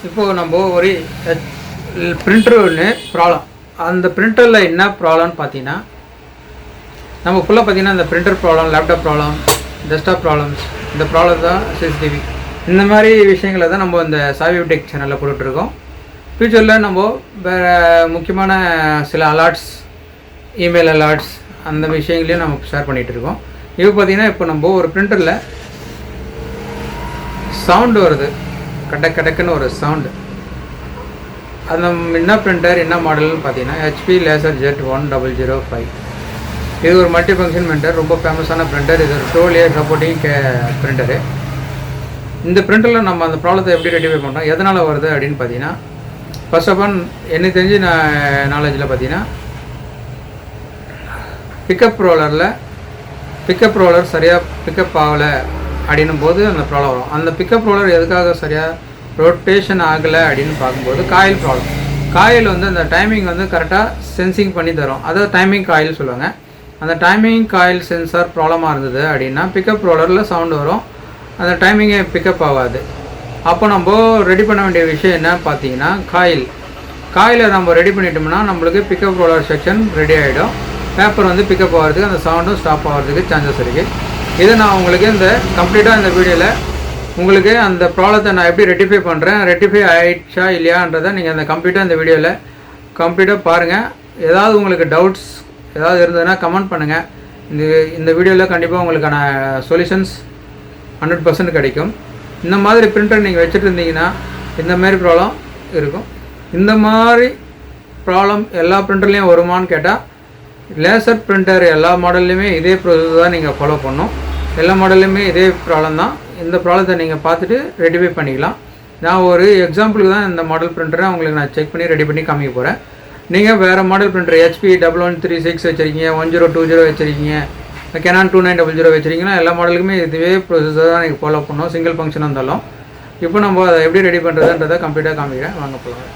இப்போது நம்ம ஒரு பிரிண்டர் ஒன்று ப்ராப்ளம். அந்த பிரிண்டரில் என்ன ப்ராப்ளம்னு பார்த்தீங்கன்னா, நம்ம ஃபுல்லாக பார்த்தீங்கன்னா இந்த printer problem, laptop problem, desktop problems, இந்த ப்ராப்ளம் தான் சிசிடிவி. இந்த மாதிரி விஷயங்களை தான் நம்ம இந்த சாய்பாபா டெக் சேனலில் போட்டுட்ருக்கோம். ஃப்யூச்சரில் நம்ம வேறு முக்கியமான சில அலர்ட்ஸ், இமெயில் அலர்ட்ஸ், அந்த விஷயங்களையும் நம்ம ஷேர் பண்ணிகிட்டு இருக்கோம். இப்போ பார்த்தீங்கன்னா, இப்போ நம்ம ஒரு பிரிண்டரில் சவுண்டு வருது, கடக்குன்னு ஒரு சவுண்டு. அந்த என்ன பிரிண்டர் என்ன மாடல்னு பார்த்தீங்கன்னா HP லேசர் ஜெட் 1005. இது ஒரு மல்டி ஃபங்க்ஷன் பிரிண்டர், ரொம்ப ஃபேமஸான பிரிண்டர். இது ஒரு 12 இயர் சப்போர்ட்டிங் பிரிண்டரு. இந்த பிரிண்டரில் நம்ம அந்த ப்ராப்ளத்தை எப்படி ரெடிஃபை பண்ணுறோம், எதனால் வருது அப்படின்னு பார்த்தீங்கன்னா, ஃபர்ஸ்ட் ஆஃப் ஆல் எனக்கு தெரிஞ்சு நாலேஜில் பார்த்தீங்கன்னா, பிக்கப் ரோலர் சரியாக பிக்கப் ஆகலை அப்படின்னும் போது அந்த ப்ராப்ளம் வரும். அந்த பிக்கப் ரோலர் எதுக்காக சரியாக ரொட்டேஷன் ஆகலை அப்படின்னு பார்க்கும்போது காயில் ப்ராப்ளம். காயில் வந்து அந்த டைமிங் வந்து கரெக்டாக சென்சிங் பண்ணி தரும், அதாவது டைமிங் காயில் சொல்லுவாங்க. அந்த டைமிங் காயில் சென்சார் ப்ராப்ளமாக இருந்தது அப்படின்னா பிக்கப் ரோலரில் சவுண்டு வரும், அந்த டைமிங்கே பிக்கப் ஆகாது. அப்போ நம்ம ரெடி பண்ண வேண்டிய விஷயம் என்ன பார்த்தீங்கன்னா, காயிலை நம்ம ரெடி பண்ணிட்டோம்னா நம்மளுக்கு பிக்கப் ரோலர் செக்ஷன் ரெடி ஆகிடும். பேப்பர் வந்து பிக்கப் ஆகிறதுக்கு, அந்த சவுண்டும் ஸ்டாப் ஆகிறதுக்கு சான்சஸ் இருக்குது. இதை நான் உங்களுக்கு இந்த கம்ப்ளீட்டாக இந்த வீடியோவில் உங்களுக்கு அந்த ப்ராப்ளத்தை நான் எப்படி ரெட்டிஃபை பண்ணுறேன், ரெட்டிஃபை ஆகிடுச்சா இல்லையான்றதை நீங்கள் அந்த இந்த வீடியோவில் கம்ப்ளீட்டாக பாருங்கள். ஏதாவது உங்களுக்கு டவுட்ஸ் ஏதாவது இருந்ததுன்னா கமெண்ட் பண்ணுங்கள். இந்த வீடியோவில் கண்டிப்பாக உங்களுக்கான சொல்யூஷன்ஸ் 100% கிடைக்கும். இந்த மாதிரி பிரிண்டர் நீங்கள் வச்சுட்டு இருந்தீங்கன்னா இந்த மாதிரி ப்ராப்ளம் இருக்கும். இந்த மாதிரி ப்ராப்ளம் எல்லா பிரிண்டர்லேயும் வருமானு கேட்டால், லேசர் பிரிண்டர் எல்லா மாடல்லையுமே இதே ப்ரொசஸ் தான் நீங்கள் ஃபாலோ பண்ணணும். எல்லா மாடல்லையுமே இதே ப்ராப்ளம் தான். இந்த ப்ராப்ளத்தை நீங்கள் பார்த்துட்டு ரெடிஃபை பண்ணிக்கலாம். நான் ஒரு எக்ஸாம்பிளுக்கு தான் இந்த மாடல் பிரிண்டரை உங்களுக்கு நான் செக் பண்ணி ரெடி பண்ணி காமிக்க போகிறேன். நீங்கள் வேறு மாடல் பிரிண்டர் HP 1136 வச்சுருக்கீங்க, 1020 வச்சுருக்கீங்க, Canon 2900 வச்சுருக்கீங்கன்னா எல்லா மாடலுக்குமே இதுவே ப்ரொசஸர் தான் நீங்கள் ஃபாலோ பண்ணணும், சிங்கிள் ஃபங்க்ஷனாக இருந்தாலும். இப்போ நம்ம அதை எப்படி ரெடி பண்ணுறதுன்றதை கம்ப்ளீட்டாக காமிக்கிறேன், வாங்க போகலாம்.